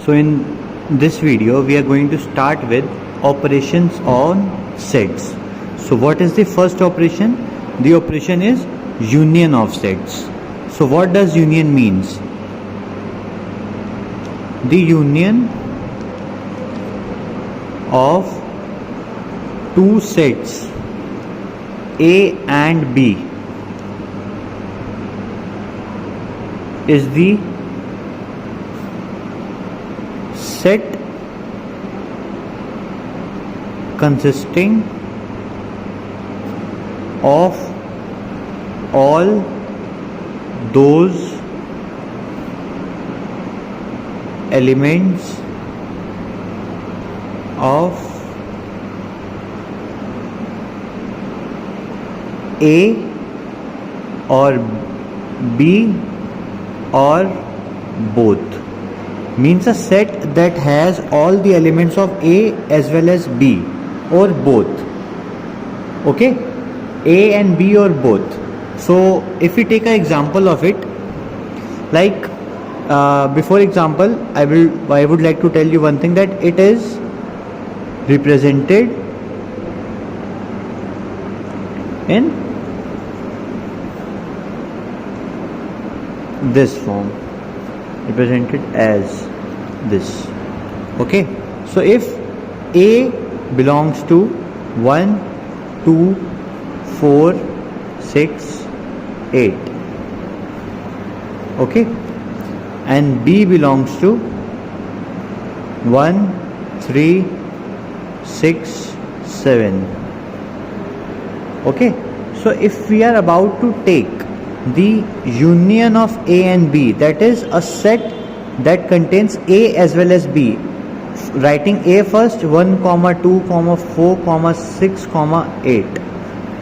So in this video we are going to start with operations on sets. So what is the first operation? The operation is union of sets. So what does union means? The union of two sets A and B is the set consisting of all those elements of A or B or both. Means a set that has all the elements of A as well as B or both. Okay, A and B or both. So if we take an example of it, like before example, I would like to tell you one thing, that it is represented in this form, represented as this. Okay, so if A belongs to 1 2 4 6 8, okay, and B belongs to 1 3 6 7, okay. So if we are about to take the union of A and B, that is a set that contains A as well as B, writing A first, 1 2 4 6 8,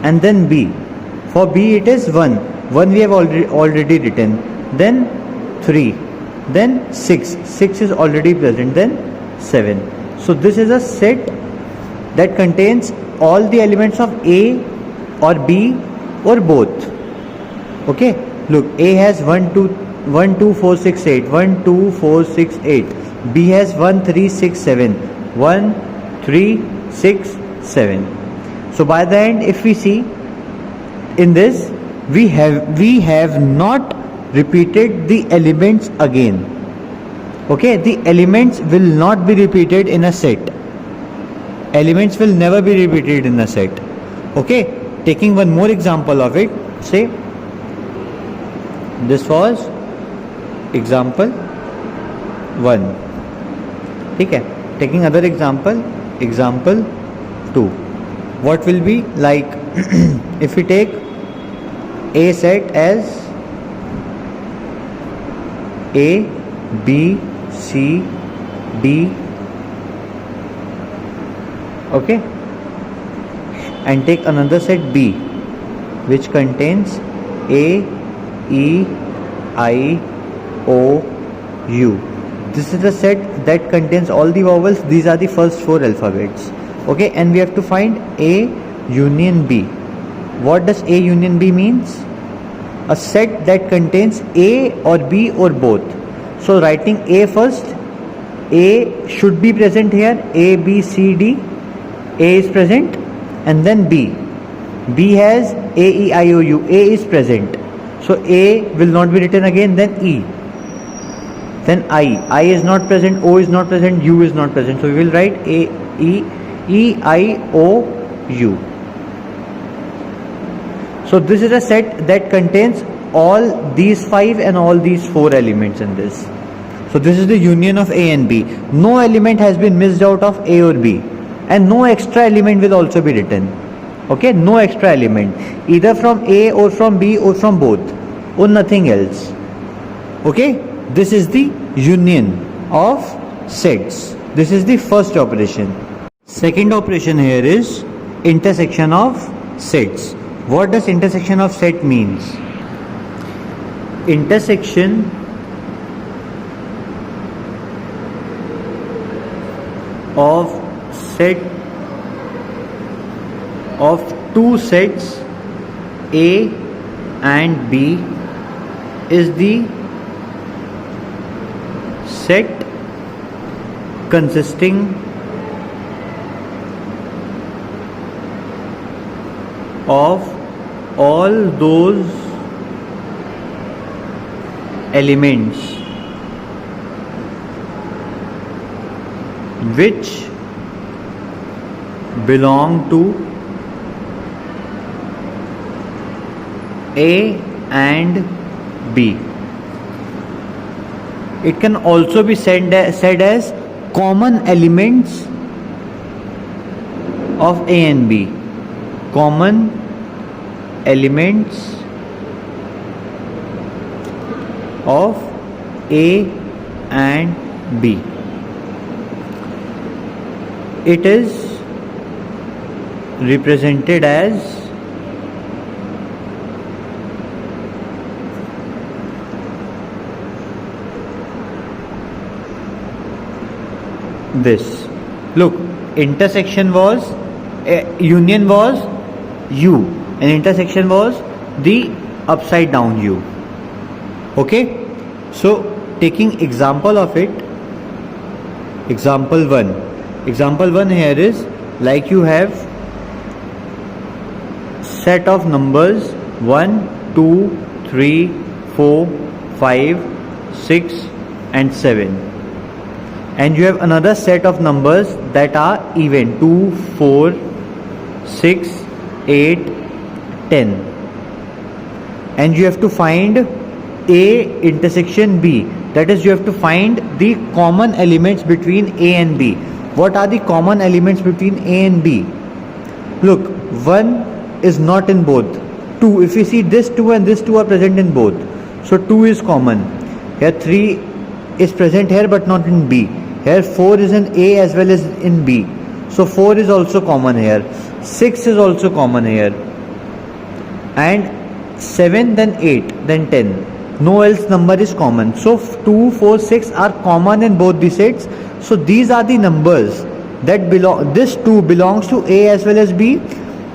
and then B. For B it is 1 we have already written, then 3, then 6 is already present, then 7. So this is a set that contains all the elements of A or B or both. Okay, look, A has 1 2 4 6 8, 1 2 4 6 8. B has 1 3 6 7, 1 3 6 7. So by the end, if we see in this, we have not repeated the elements again. Okay, the elements will not be repeated in a set. Elements will never be repeated in a set. Okay, taking one more example of it, say this was example 1. Okay, taking other example 2. What will be like if we take A set as A, B, C, D, okay, and take another set B which contains A, E, I, O, U. This is the set that contains all the vowels. These are the first 4 alphabets. Okay, and we have to find A union B. What does A union B means? A set that contains A or B or both. So writing A first, A should be present here. A, B, C, D. A is present, and then B. B has A, E, I, O, U. A is present. So A will not be written again, then E. Then I. I is not present, O is not present, U is not present. So we will write A, E, E, I, O, U. So this is a set that contains all these 5 and all these 4 elements in this. So this is the union of A and B. No element has been missed out of A or B, and no extra element will also be written. Okay, no extra element, either from A or from B or from both, or nothing else. Okay, this is the union of sets. This is the first operation. Second operation here is intersection of sets. What does intersection of set means? Intersection of set of two sets A and B is the set consisting of all those elements which belong to A and B. It can also be said as common elements of A and B. Common elements of A and B. It is represented as this. Look, intersection was union was U and intersection was the upside down U. Okay, so taking example of it, example 1 here is like you have set of numbers 1 2 3 4 5 6 and 7, and you have another set of numbers that are even 2 4 6 8 10, and you have to find A intersection B. That is, you have to find the common elements between A and B. What are the common elements between A and B? Look, 1 is not in both. 2, if you see this 2 and this 2 are present in both, so 2 is common. Here 3 is present here but not in B. Here 4 is in A as well as in B, so 4 is also common here. 6 is also common here, and 7, then 8, then 10. No else number is common. So 2 4 6 are common in both the sets. So these are the numbers that belong. This 2 belongs to A as well as B.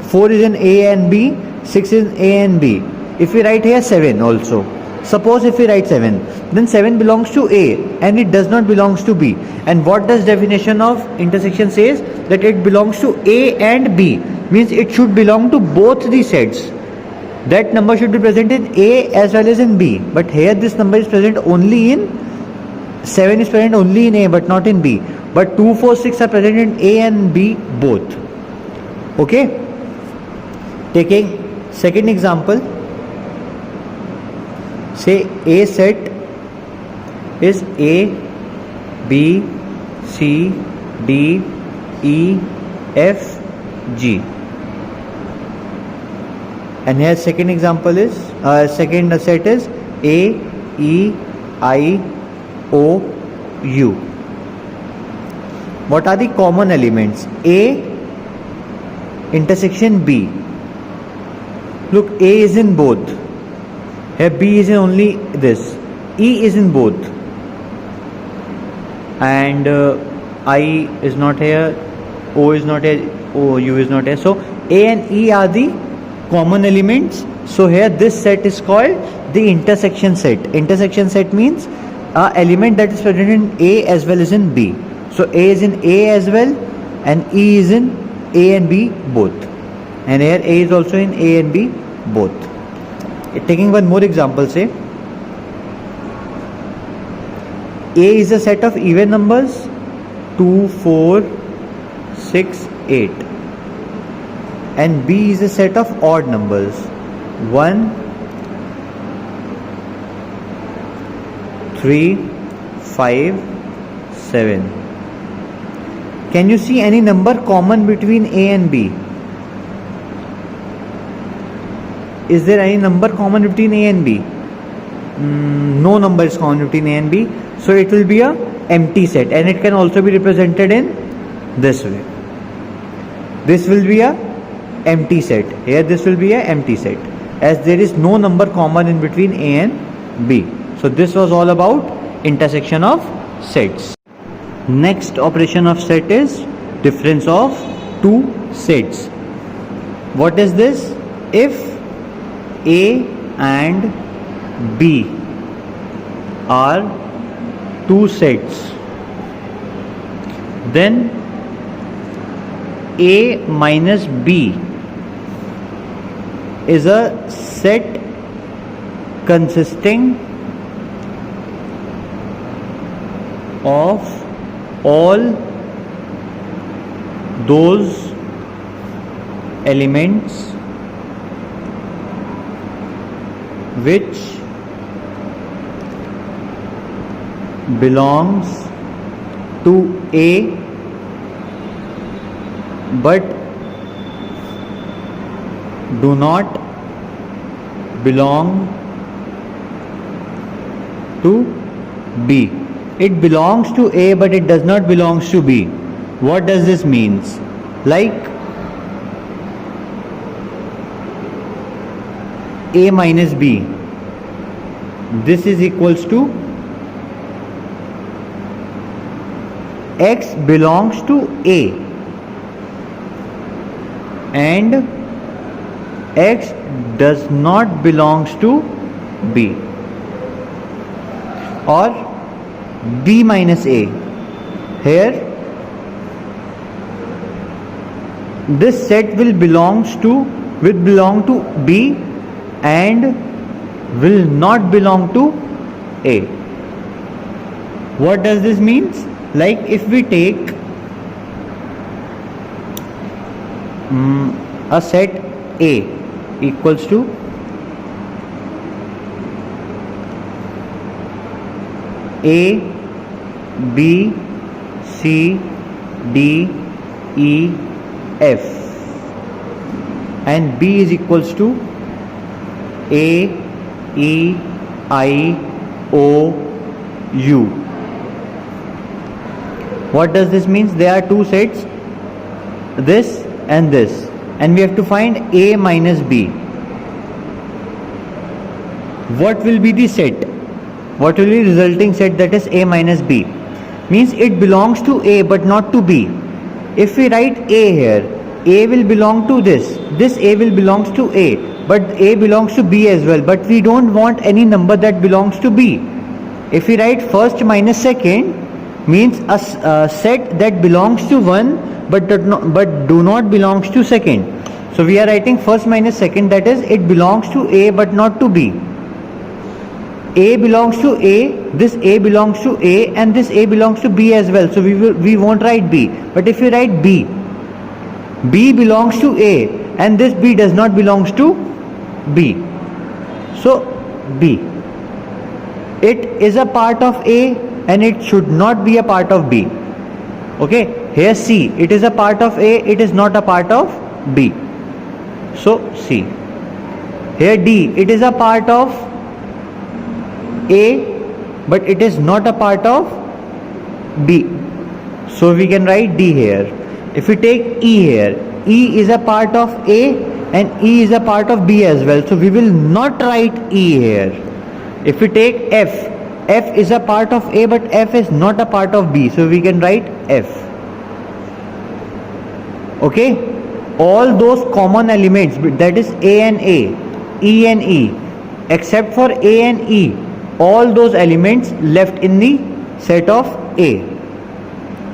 4 is in A and B. 6 is in A and B. If we write here 7 also, suppose if we write 7, then 7 belongs to A and it does not belongs to B. And what does definition of intersection says? That it belongs to A and B, means it should belong to both the sets. That number should be present in A as well as in B, but here this number is present only in 7 is present only in A but not in B, but 2 4 6 are present in A and B both. Okay, taking second example, say A set is A B C D E F G, and here second example is second set is A E I O U. What are the common elements? A intersection B. Look, A is in both. Here B is in only this. E is in both, and I is not here, O is not here, U is not here. So A and E are the common elements. So here this set is called the intersection set. Intersection set means an element that is present in A as well as in B. So A is in A as well and E is in A and B both, and here A is also in A and B both. Taking one more example, say A is a set of even numbers 2 4 6 8, and B is a set of odd numbers 1 3 5 7. Can you see any number common between A and B? Is there any number common between A and B? No number is common between A and B, so it will be a empty set, and it can also be represented in this way. This will be a empty set. Here this will be a empty set, as there is no number common in between A and B. So this was all about intersection of sets. Next operation of set is difference of two sets. What is this? If A and B are two sets then A minus B is a set consisting of all those elements which belongs to A but do not belong to B. It belongs to A but it does not belongs to B. What does this means? Like A minus B, this is equals to X belongs to A and X does not belongs to B, or B minus A. Here this set will belong to B and will not belong to A. What does this means? Like if we take a set A equals to A, B, C, D, E, F, and B is equals to A, E, I, O, U. What does this mean? There are two sets, this and this, and we have to find A minus B. What will be the set? What will be the resulting set, that is A minus B? Means it belongs to A but not to B. If we write A here, A will belong to this A will belongs to A, but A belongs to B as well, but we don't want any number that belongs to B. If we write first minus second, means a set that belongs to one but do not belongs to second. So we are writing first minus second, that is it belongs to A but not to B. A belongs to A, this A belongs to A, and this A belongs to B as well. So we won't write B. But if we write B, B belongs to A and this B does not belongs to B. So B, it is a part of A and it should not be a part of B. Okay, here C, it is a part of A, it is not a part of B. So C. Here D, it is a part of A but it is not a part of B. So we can write D here. If we take E here, E is a part of A and E is a part of B as well. So we will not write E here. If we take F, F is a part of A but F is not a part of B. So we can write F. Okay, all those common elements, that is A and A, E and E, except for A and E, all those elements left in the set of A.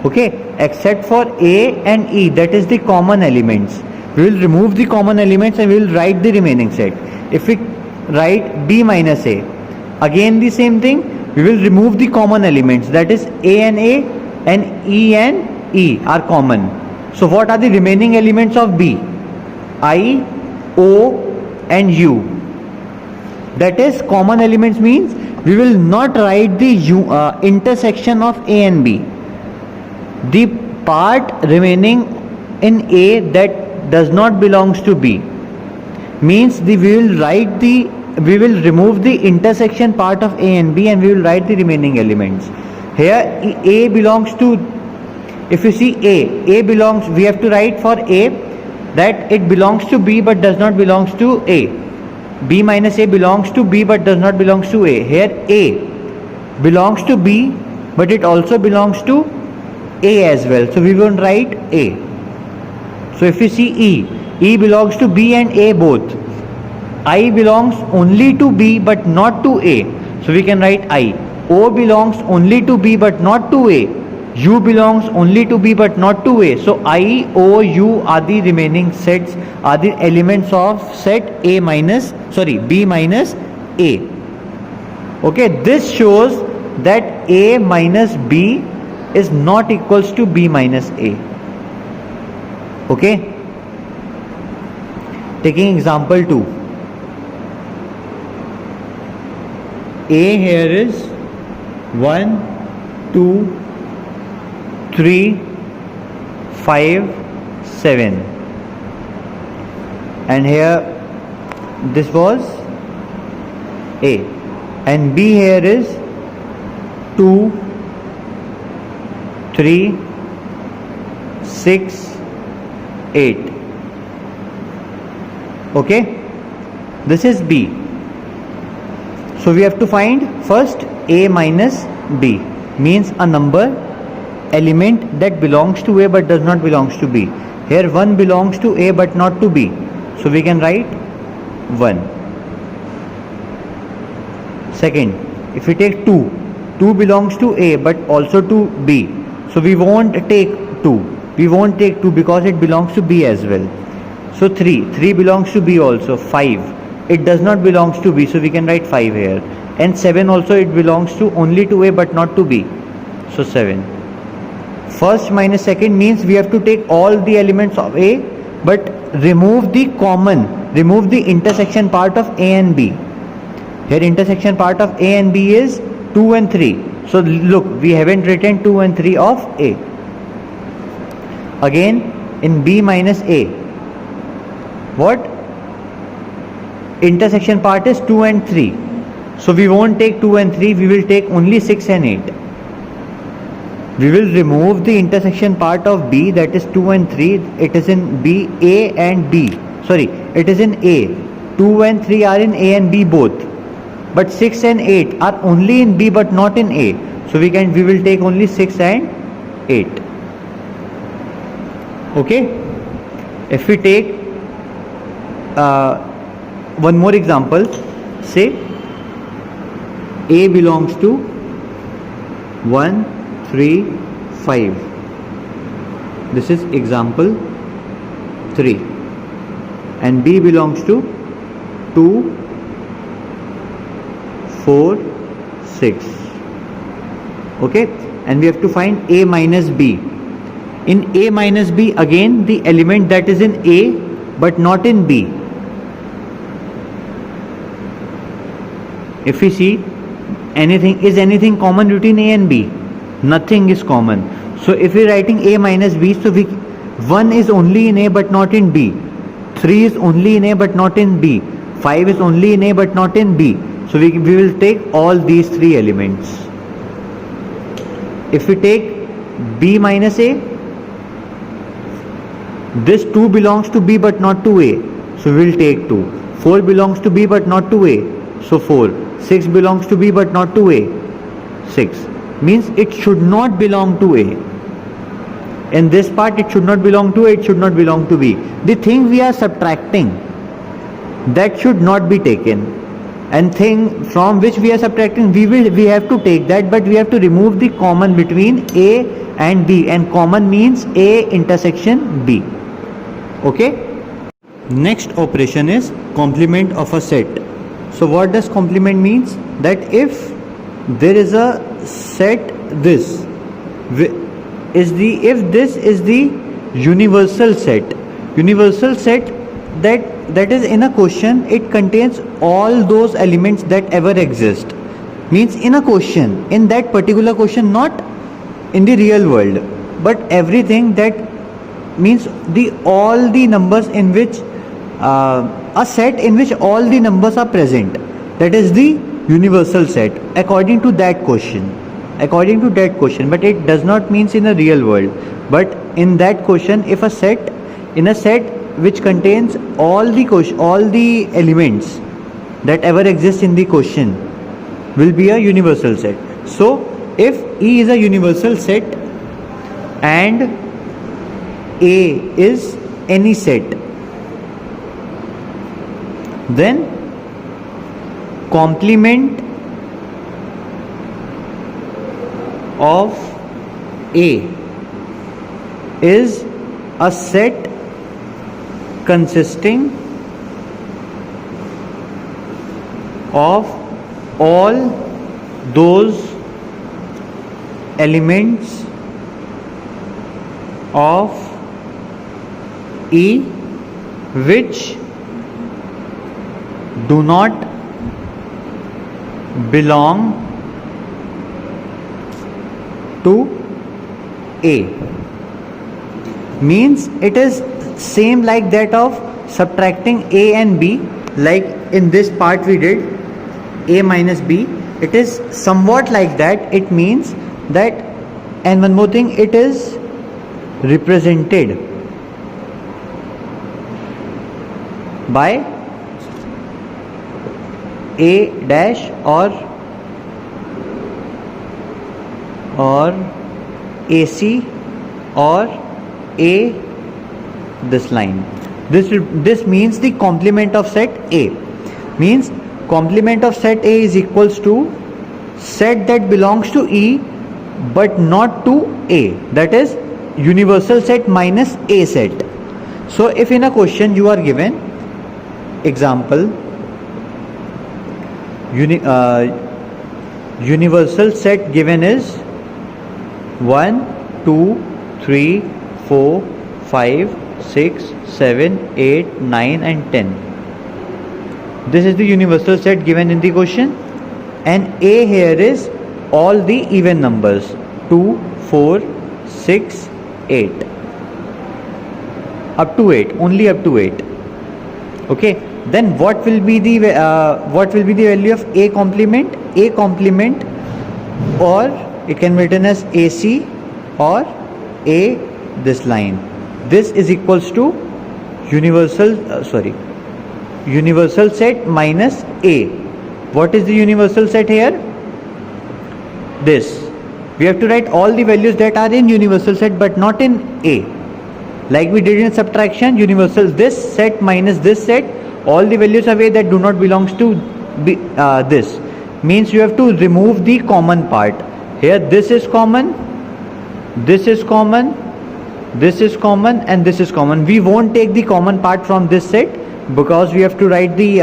Okay, except for A and E, that is the common elements. We will remove the common elements and we will write the remaining set. If we write B minus A, again the same thing, we will remove the common elements, that is A and E and E are common. So what are the remaining elements of B? I, O and U. That is common elements, means we will not write the intersection of A and B. The part remaining in A that does not belongs to B, means we will remove the intersection part of A and B and we will write the remaining elements. Here A belongs to, if you see A belongs, we have to write for A that it belongs to B but does not belongs to A. B minus A belongs to B but does not belongs to A. Here A belongs to B but it also belongs to A as well. So we won't write A. So if you see E belongs to B and A both. I belongs only to B but not to A. So we can write I. O belongs only to B but not to A. U belongs only to B but not to A. So I, O, U are the remaining sets, are the elements of set B minus A. Okay, this shows that A minus B is not equals to B minus A. Okay, taking example 2. A here is 1, 2, 3, 5, 7, and here this was A, and B here is 2, 3, 6, 8. Okay, this is B. So we have to find first A minus B, means a number element that belongs to A but does not belongs to B. Here 1 belongs to A but not to B, so we can write 1. Second, if we take 2 belongs to A but also to B, so we won't take 2 because it belongs to B as well. So 3 belongs to B also. 5, it does not belongs to B, so we can write 5 here. And 7 also, it belongs to only to A but not to B, so 7. First minus second means we have to take all the elements of A but remove the intersection part of A and B. Here intersection part of A and B is 2 and 3. So look, we haven't written 2 and 3 of A. Again in B minus A, what? Intersection part is 2 and 3. So we won't take 2 and 3, we will take only 6 and 8. We will remove the intersection part of B, that is 2 and 3. It is in B, A and B. Sorry, it is in A. 2 and 3 are in A and B both. But 6 and 8 are only in B but not in A. So we will take only 6 and 8. Okay? If we take one more example, say A belongs to 1, 3, 5. This is example 3. And B belongs to 2, 4, 6. Okay, and we have to find A minus B. In A minus B, again the element that is in A but not in B. If we see, is anything common between A and B? Nothing is common. So if we are writing A minus B, so 1 is only in A but not in B. 3 is only in A but not in B. 5 is only in A but not in B. So we will take all these 3 elements. If we take B minus A, this 2 belongs to B but not to A, so we will take 2. 4 belongs to B but not to A, so 4. 6 belongs to B but not to A, 6. Means it should not belong to A. In this part it should not belong to A, it should not belong to B. The thing we are subtracting, that should not be taken. And thing from which we are subtracting, we have to take that, but we have to remove the common between A and B, and common means A intersection B. Okay? Next operation is complement of a set. So what does complement means? That if there is a set, if this is the universal set that is in a question, it contains all those elements that ever exist. Means in a question, in that particular question, not in the real world, but everything that means all the numbers in which a set in which all the numbers are present, that is the universal set according to that question. But it does not means in the real world, but in that question, if a set which contains all the elements that ever exist in the question will be a universal set. So if E is a universal set and A is any set, then complement of A is a set consisting of all those elements of E which do not belong to A. Means it is same like that of subtracting A and B, like in this part we did A minus B. It is somewhat like that. It means that, and one more thing, it is represented by A dash or AC or A this line. This means the complement of set A. Means complement of set A is equals to set that belongs to E but not to A, that is universal set minus A set. So if in a question you are given example universal set given is 1 2 3 4 5 6 7 8 9 and 10. This is the universal set given in the question, and A here is all the even numbers 2 4 6 8 up to 8, only up to 8. Okay, then what will be the value of A complement? A complement, or it can be written as AC or A this line. This is equals to universal set minus A. What is the universal set here? This. We have to write all the values that are in universal set but not in A. Like we did in subtraction, universal this set minus this set, all the values of A that do not belongs to B, this. Means you have to remove the common part. Here this is common, this is common, this is common, and this is common. We won't take the common part from this set because we have to write the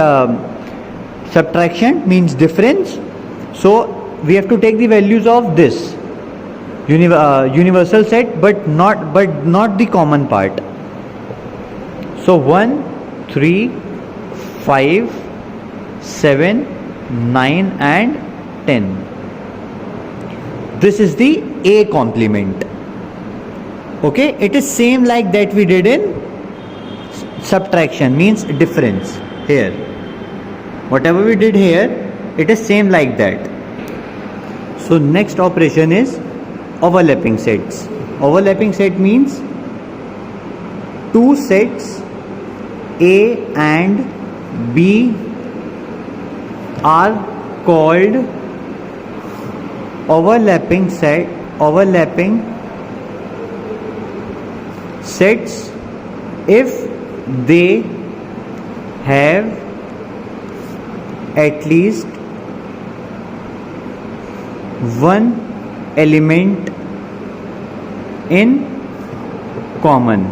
subtraction, means difference. So we have to take the values of this universal set but not the common part. So 1 3 5 7 9 and 10. This is the A complement. Okay, it is same like that we did in subtraction, means difference. Here whatever we did here, it is same like that. So next operation is overlapping sets. Overlapping set means two sets A and B are called overlapping sets if they have at least one element in common.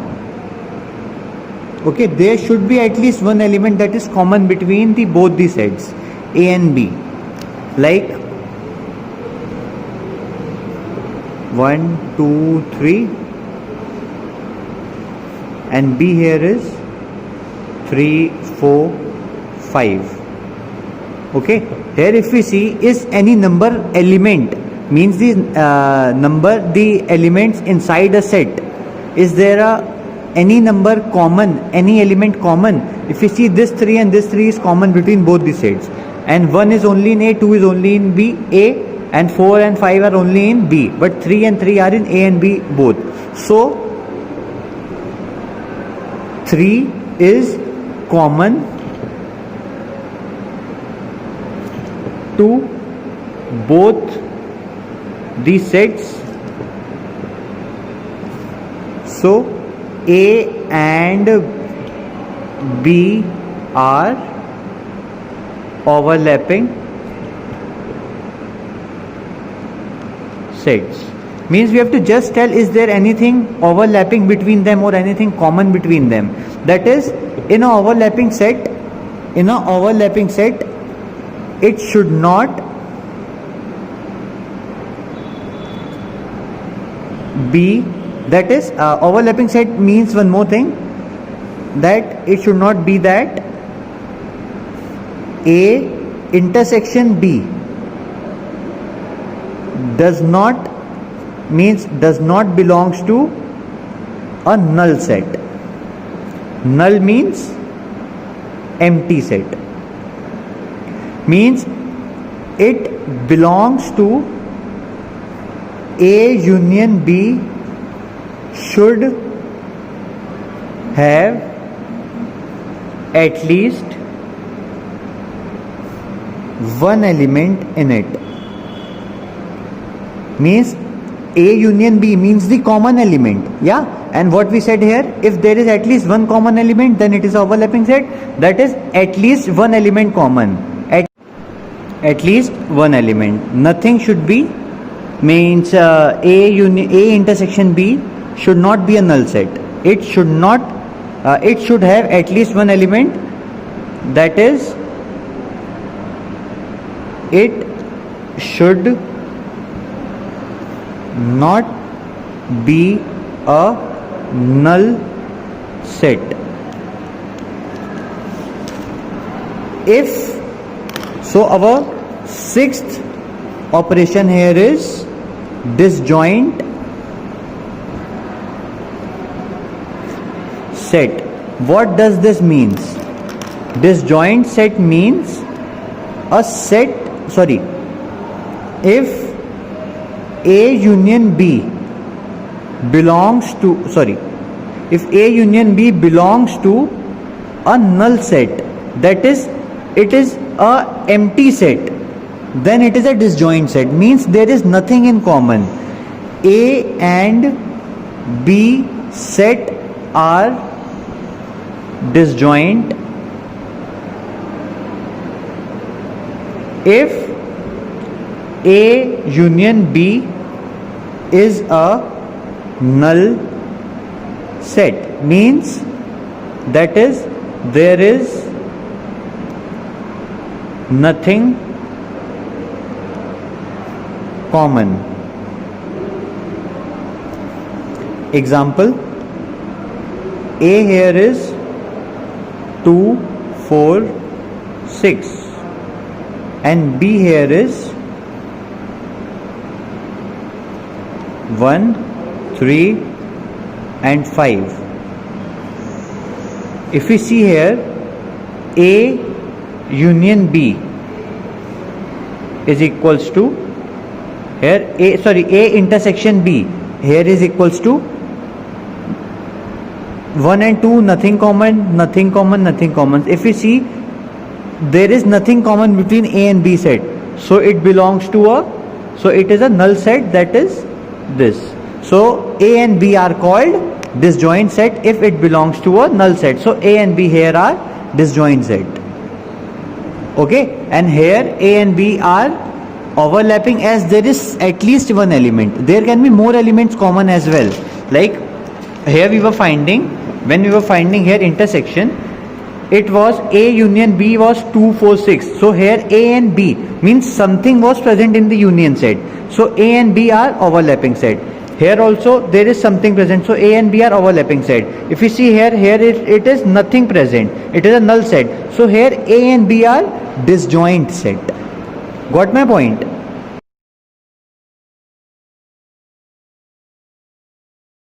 Okay, there should be at least one element that is common between both the sets A and B. Like 1 2 3 and B here is 3 4 5. Okay, here if we see, is any number element, means the elements inside a set, is there any number common, any element common? If we see this 3 and this 3 is common between both the sets, and 1 is only in A, 2 is only in B, A, and 4 and 5 are only in B, but 3 and 3 are in A and B both. So 3 is common to both the sets. So A and B are overlapping sets. means we have to just tell is there anything overlapping between them or anything common between them. That is, in a overlapping set, it should not be, that is, overlapping set means one more thing, that it should not be that A intersection B does not belongs to a null set. Null means empty set, means it belongs to A union B should have at least one element in it. Means A union B means the common element, yeah, and what we said here, if there is at least one common element, then it is overlapping set. That is, at least one element common, at least one element. Nothing should be, means A intersection B should not be a null set. It should not, it should have at least one element, that is, it should not be a null set. If so, our sixth operation here is disjoint set. What does this means? Disjoint set means a set, if A union B belongs to, if A union B belongs to a null set, that is, it is a empty set, then it is a disjoint set. Means there is nothing in common. A and B set are disjoint if A union B is a null set. Means, that is, there is nothing common. Example, A here is 2, 4, 6 and B here is 1, 3 and 5. If we see here, A union B is equals to, here A intersection B here is equals to 1 and 2, nothing common, nothing common, nothing common. If we see, there is nothing common between A and B set, so it belongs to a, so it is a null set, that is this. So A and B are called disjoint set if it belongs to a null set. So A and B here are disjoint set. Okay, and here A and B are overlapping as there is at least one element. There can be more elements common as well. Like here we were finding, when we were finding here intersection, it was A union B was 2, 4, 6. So here A and B means something was present in the union set. So A and B are overlapping set. Here also there is something present. So A and B are overlapping set. If you see here, it is nothing present. It is a null set. So here A and B are disjoint set. Got my point?